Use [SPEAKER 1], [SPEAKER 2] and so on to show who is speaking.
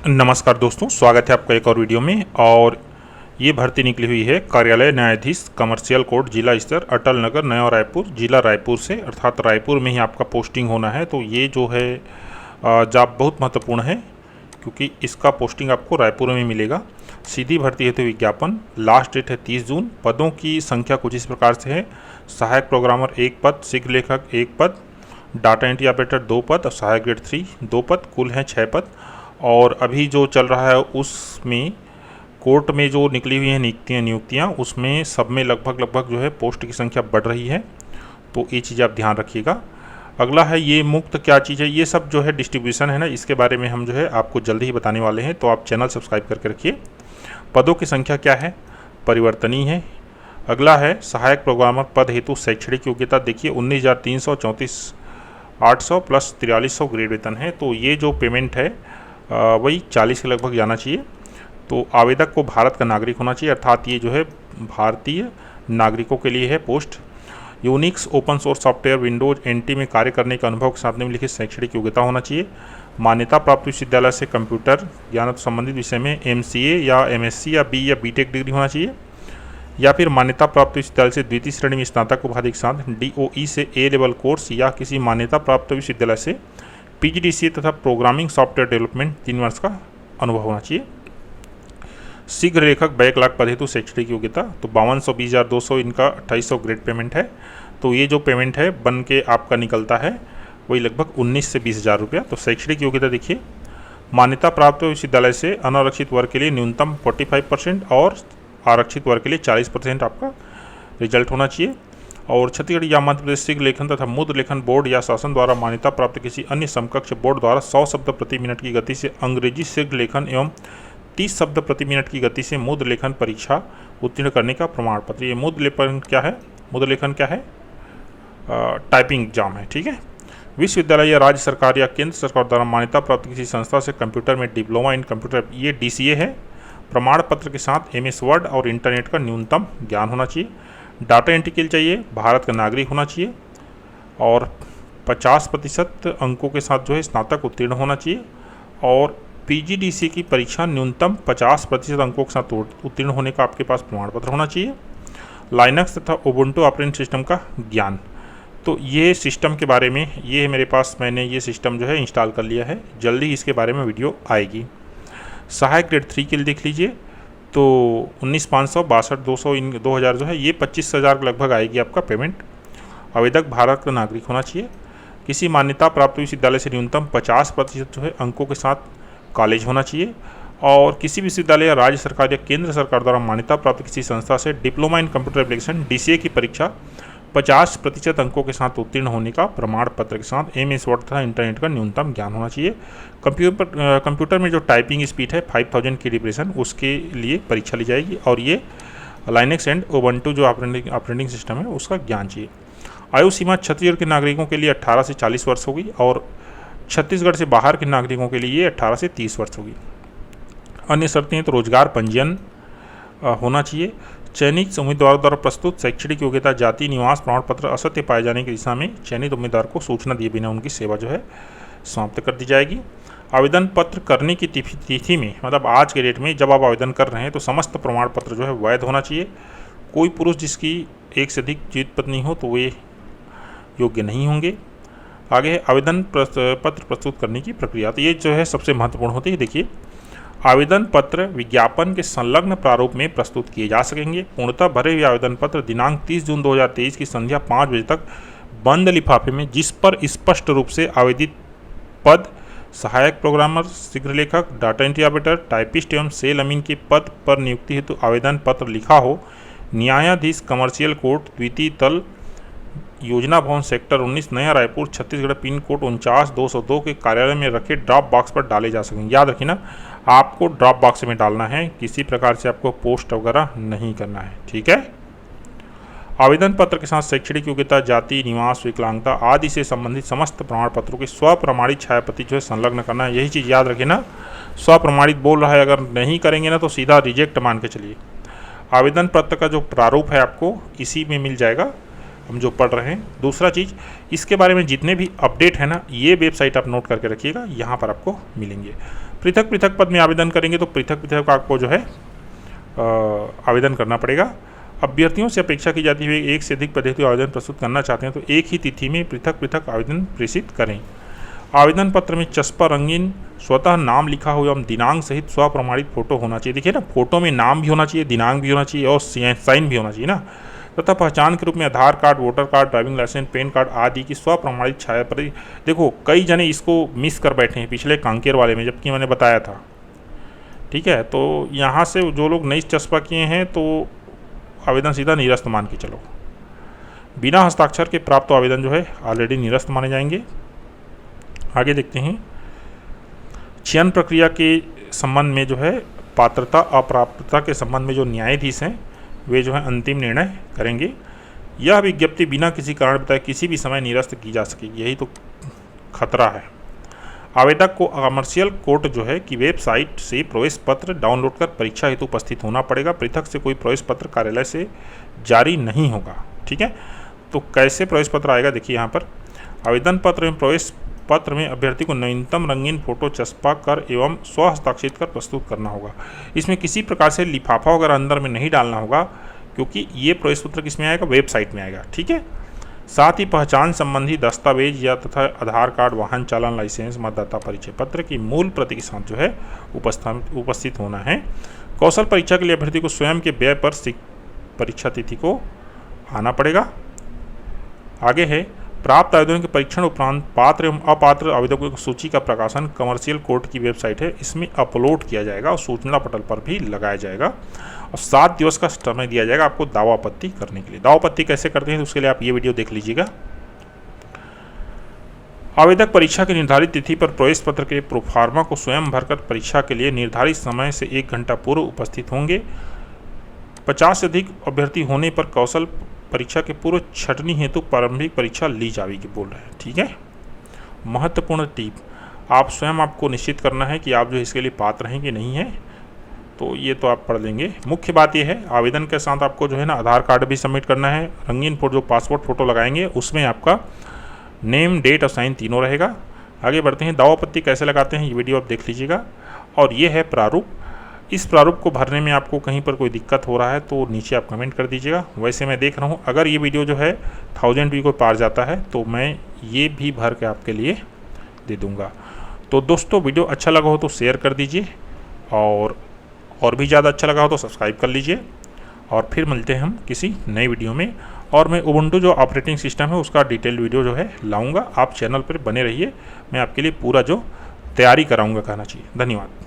[SPEAKER 1] नमस्कार दोस्तों, स्वागत है आपका एक और वीडियो में। और ये भर्ती निकली हुई है कार्यालय न्यायाधीश कमर्शियल कोर्ट जिला स्तर अटल नगर नया रायपुर जिला रायपुर से, अर्थात रायपुर में ही आपका पोस्टिंग होना है। तो ये जो है जॉब बहुत महत्वपूर्ण है क्योंकि इसका पोस्टिंग आपको रायपुर में मिलेगा। सीधी भर्ती हेतु विज्ञापन, लास्ट डेट है 30 जून। पदों की संख्या कुछ इस प्रकार से है: सहायक प्रोग्रामर 1 पद, शीघ्र लेखक 1 पद, डाटा एंट्री ऑपरेटर 2 पद और सहायक ग्रेड 3 2 पद, कुल हैं 6 पद। और अभी जो चल रहा है उसमें कोर्ट में जो निकली हुई हैं नियुक्तियाँ उसमें सब में लगभग जो है पोस्ट की संख्या बढ़ रही है। तो ये चीज़ आप ध्यान रखिएगा। अगला है ये मुक्त क्या चीज़ है, ये सब जो है डिस्ट्रीब्यूशन है ना, इसके बारे में हम जो है आपको जल्दी ही बताने वाले हैं। तो आप चैनल सब्सक्राइब करके रखिए। पदों की संख्या क्या है, परिवर्तनीय है। अगला है सहायक प्रोग्रामर पद हेतु शैक्षणिक योग्यता, देखिए 19,334 800 प्लस 4300 ग्रेड वेतन है। तो ये जो पेमेंट है वही 40 के लगभग जाना चाहिए। तो आवेदक को भारत का नागरिक होना चाहिए, अर्थात ये जो है भारतीय नागरिकों के लिए है post. Unix open source software Windows NT में कार्य करने के अनुभव के साथ निम्नलिखित शैक्षणिक योग्यता होना चाहिए। मान्यता प्राप्त विश्वविद्यालय से कंप्यूटर ज्ञान संबंधित विषय में एमसीए या एमएससी या बी या बीटेक डिग्री होना चाहिए, या फिर मान्यता प्राप्त विश्वविद्यालय से द्वितीय श्रेणी में स्नातक उपाधि के साथ डीओई से ए लेवल कोर्स या किसी मान्यता प्राप्त विश्वविद्यालय से पीजीडीसीए तथा प्रोग्रामिंग सॉफ्टवेयर डेवलपमेंट 3 वर्ष का अनुभव होना चाहिए। शीघ्र लेखक बैकलॉग पद हेतु शैक्षणिक योग्यता, तो 52,20,200 इनका 2800 ग्रेड पेमेंट है। तो ये जो पेमेंट है बन के आपका निकलता है वही लगभग 19 से 20,000 रुपया। तो शैक्षणिक योग्यता देखिए, मान्यता प्राप्त विश्वविद्यालय से अनारक्षित वर्ग के लिए न्यूनतम 45% और आरक्षित वर्ग के लिए 40% आपका रिजल्ट होना चाहिए। और छत्तीसगढ़ या मध्य प्रदेश शीघ्र लेखन तथा मुद्र लेखन बोर्ड या शासन द्वारा मान्यता प्राप्त किसी अन्य समकक्ष बोर्ड द्वारा 100 शब्द प्रति मिनट की गति से अंग्रेजी शीघ्र लेखन एवं 30 शब्द प्रति मिनट की गति से मुद्र लेखन परीक्षा उत्तीर्ण करने का प्रमाण पत्र। ये मुद्र लेखन क्या है, मुद्र लेखन क्या है, टाइपिंग एग्जाम है, ठीक है। विश्वविद्यालय या राज्य सरकार या केंद्र सरकार द्वारा मान्यता प्राप्त किसी संस्था से कंप्यूटर में डिप्लोमा इन कंप्यूटर, ये डीसीए है। प्रमाण पत्र के साथ एमएस वर्ड और इंटरनेट का न्यूनतम ज्ञान होना चाहिए। डाटा एंट्री के लिए चाहिए भारत का नागरिक होना चाहिए और 50% अंकों के साथ जो है स्नातक उत्तीर्ण होना चाहिए। और पीजीडीसी की परीक्षा न्यूनतम 50% अंकों के साथ उत्तीर्ण होने का आपके पास प्रमाण पत्र होना चाहिए। लाइनक्स तथा उबुंटू ऑपरेटिंग सिस्टम का ज्ञान, तो ये सिस्टम के बारे में ये है मेरे पास, मैंने ये सिस्टम जो है इंस्टॉल कर लिया है, जल्दी ही इसके बारे में वीडियो आएगी। सहायक ग्रेड 3 के लिए देख लीजिए, तो 19,500 62,200 इन 2,000 जो है ये 25,000 के लगभग आएगी आपका पेमेंट। आवेदक भारत का नागरिक होना चाहिए। किसी मान्यता प्राप्त विश्वविद्यालय से न्यूनतम 50% जो है अंकों के साथ कॉलेज होना चाहिए। और किसी विश्वविद्यालय या राज्य सरकार या केंद्र सरकार द्वारा मान्यता प्राप्त किसी संस्था से diploma in computer application DCA की परीक्षा 50% अंकों के साथ उत्तीर्ण होने का प्रमाण पत्र के साथ एमएस वर्ड तथा इंटरनेट का न्यूनतम ज्ञान होना चाहिए। कंप्यूटर में जो टाइपिंग स्पीड है 5000 की डिप्रेशन, उसके लिए परीक्षा ली जाएगी। और ये लाइनक्स एंड उबुंटू जो ऑपरेटिंग सिस्टम है उसका ज्ञान चाहिए। आयु सीमा छत्तीसगढ़ के नागरिकों के लिए 18 से 40 वर्ष होगी और छत्तीसगढ़ से बाहर के नागरिकों के लिए 18 से 30 वर्ष होगी। अन्य शर्तें हैं तो रोजगार पंजीयन होना चाहिए। चयनित उम्मीदवारों द्वारा प्रस्तुत शैक्षणिक योग्यता, जाति, निवास प्रमाण पत्र असत्य पाए जाने की दिशा में चयनित उम्मीदवार को सूचना दिए बिना उनकी सेवा जो है समाप्त कर दी जाएगी। आवेदन पत्र करने की तिथि में, मतलब आज के डेट में जब आप आवेदन कर रहे हैं तो समस्त प्रमाण पत्र जो है वैध होना चाहिए। कोई पुरुष जिसकी एक से अधिक जीवित पत्नी हो तो वे योग्य नहीं होंगे। आगे है आवेदन पत्र प्रस्तुत करने की प्रक्रिया, तो ये जो है सबसे महत्वपूर्ण होती है। देखिए, आवेदन पत्र विज्ञापन के संलग्न प्रारूप में प्रस्तुत किए जा सकेंगे। पूर्णतः भरे हुए आवेदन पत्र दिनांक 30 जून 2023 की संध्या 5 बजे तक बंद लिफाफे में, जिस पर स्पष्ट रूप से आवेदित पद सहायक प्रोग्रामर, शीघ्र लेखक, डाटा एंट्री ऑपरेटर, टाइपिस्ट एवं सेल अमीन के पद पर नियुक्ति हेतु आवेदन पत्र लिखा हो, न्यायाधीश कमर्शियल कोर्ट, द्वितीय तल, योजना भवन, सेक्टर 19, नया रायपुर, छत्तीसगढ़, पिन कोड 49,202 के कार्यालय में रखे ड्रॉप बॉक्स पर डाले जा सकेंगे। याद रखिए ना, आपको ड्रॉप बॉक्स में डालना है, किसी प्रकार से आपको पोस्ट वगैरह नहीं करना है, ठीक है। आवेदन पत्र के साथ शैक्षणिक योग्यता, जाति, निवास, विकलांगता आदि से संबंधित समस्त प्रमाण पत्रों की स्वप्रमाणित छायाप्रति जो है संलग्न करना है। यही चीज़ याद रखिए ना, स्वप्रमाणित बोल रहा है, अगर नहीं करेंगे ना तो सीधा रिजेक्ट मान के चलिए। आवेदन पत्र का जो प्रारूप है आपको इसी में मिल जाएगा, हम जो पढ़ रहे हैं। दूसरा चीज़, इसके बारे में जितने भी अपडेट है ना, ये वेबसाइट आप नोट करके रखिएगा, यहाँ पर आपको मिलेंगे। पृथक पृथक पद में आवेदन करेंगे तो पृथक पृथक आपको जो है आवेदन करना पड़ेगा। अभ्यर्थियों से अपेक्षा की जाती है एक से अधिक पद्धति आवेदन प्रस्तुत करना चाहते हैं तो एक ही तिथि में पृथक पृथक आवेदन प्रेषित करें। आवेदन पत्र में चस्पा रंगीन स्वतः नाम लिखा हुआ एवं दिनांक सहित स्वप्रमाणित फोटो होना चाहिए। देखिए ना, फोटो में नाम भी होना चाहिए, दिनांक भी होना चाहिए और साइन भी होना चाहिए ना, तथा पहचान के रूप में Aadhaar card, voter card, driving licence, PAN card आदि की स्वप्रमाणित छाया प्रति। देखो कई जने इसको मिस कर बैठे हैं पिछले कांकेर वाले में, जबकि मैंने बताया था। ठीक है, तो यहाँ से जो लोग नई चस्पा किए हैं तो आवेदन सीधा निरस्त मान के चलो। बिना हस्ताक्षर के प्राप्त आवेदन जो है ऑलरेडी निरस्त माने जाएंगे। आगे देखते हैं, चयन प्रक्रिया के संबंध में जो है पात्रता अप्राप्तता के संबंध में जो न्यायाधीश हैं वे जो है अंतिम निर्णय करेंगे। यह विज्ञप्ति बिना किसी कारण बताए किसी भी समय निरस्त की जा सकेगी, यही तो खतरा है। आवेदक को कमर्शियल कोर्ट जो है कि वेबसाइट से प्रवेश पत्र डाउनलोड कर परीक्षा हेतु उपस्थित होना पड़ेगा। पृथक से कोई प्रवेश पत्र कार्यालय से जारी नहीं होगा। ठीक है, तो कैसे प्रवेश पत्र आएगा, देखिए यहाँ पर आवेदन पत्र एवं प्रवेश पत्र में अभ्यर्थी को नवीनतम रंगीन फोटो चस्पा कर एवं स्व हस्ताक्षरित कर प्रस्तुत करना होगा। इसमें किसी प्रकार से लिफाफा वगैरह अंदर में नहीं डालना होगा, क्योंकि ये प्रवेश पत्र किस में आएगा, वेबसाइट में आएगा। ठीक है, साथ ही पहचान संबंधी दस्तावेज या तथा आधार कार्ड, वाहन चालन लाइसेंस, मतदाता परिचय पत्र की मूल प्रति के साथ जो है उपस्थित होना है। कौशल परीक्षा के लिए अभ्यर्थी को स्वयं के व्यय पर परीक्षा तिथि को आना पड़ेगा। आगे है, प्राप्त आवेदनों के परीक्षण उपरांत पात्र एवं अपात्र आवेदकों की सूची का प्रकाशन कमर्शियल कोर्ट की वेबसाइट है, इसमें अपलोड किया जाएगा और सूचना पटल पर भी लगाया जाएगा और 7 दिवस का समय दिया जाएगा आपको दावा आपत्ति करने के लिए। दावा आपत्ति कैसे करते हैं तो उसके लिए आप ये वीडियो देख लीजिएगा। आवेदक परीक्षा की निर्धारित तिथि पर प्रवेश पत्र के प्रोफार्मा को स्वयं भरकर परीक्षा के लिए निर्धारित समय से 1 घंटा पूर्व उपस्थित होंगे। 50 से अधिक अभ्यर्थी होने पर कौशल परीक्षा के पूर्व छटनी हेतु प्रारंभिक परीक्षा ली जाएगी बोल रहे हैं। ठीक है, महत्वपूर्ण टिप, आप स्वयं आपको निश्चित करना है कि आप जो इसके लिए पात्र हैं कि नहीं है, तो ये तो आप पढ़ लेंगे। मुख्य बात यह है, आवेदन के साथ आपको जो है ना आधार कार्ड भी सबमिट करना है। रंगीन फोटो जो पासपोर्ट फोटो लगाएंगे उसमें आपका नेम, डेट और साइन तीनों रहेगा। आगे बढ़ते हैं, दावा आपत्ति कैसे लगाते हैं ये वीडियो आप देख लीजिएगा। और ये है प्रारूप। इस प्रारूप को भरने में आपको कहीं पर कोई दिक्कत हो रहा है तो नीचे आप कमेंट कर दीजिएगा। वैसे मैं देख रहा हूँ अगर ये वीडियो जो है 1000 व्यू को पार जाता है तो मैं ये भी भर के आपके लिए दे दूँगा। तो दोस्तों वीडियो अच्छा लगा हो तो शेयर कर दीजिए और भी ज़्यादा अच्छा लगा हो तो सब्सक्राइब कर लीजिए। और फिर मिलते हैं हम किसी नई वीडियो में। और मैं उबुंटू जो ऑपरेटिंग सिस्टम है उसका डिटेल वीडियो जो है लाऊंगा। आप चैनल पर बने रहिए, मैं आपके लिए पूरा जो तैयारी कराऊंगा कहना चाहिए। धन्यवाद।